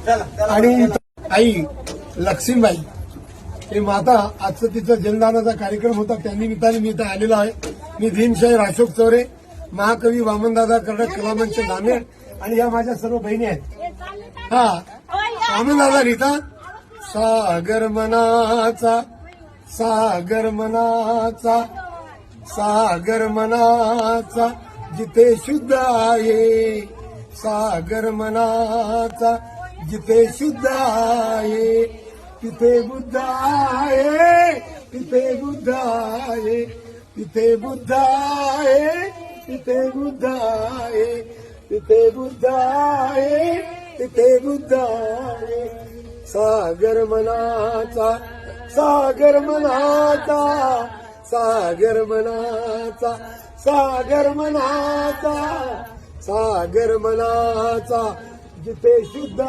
आणि आई लक्ष्मीबाई हे माता आजचं तिचा जन्मदानाचा कार्यक्रम होता त्या निमित्ताने मी इथं आलेलो आहे. मी भीमशाहीर अशोक चौरे, महाकवी वामनदादा कर्डक, कलामंच नामेड आणि या माझ्या सर्व बहिणी आहेत. हा वामनदादा लिहितात, सागर मनाचा सागर मनाचा सागर मनाचा जिथे शुद्ध आहे, सागर मनाचा जिथे शुद्ध आहे तिथे बुद्ध आहे, तिथे बुद्ध आहे, तिथे बुद्ध आहे, तिथे बुद्ध आहे, तिथे बुद्ध आहे, तिथे बुद्ध आहे. सागर मनाचा सागर मनाचा सागर मनाचा सागर मनाचा सागर मनाचा जिथे शुद्ध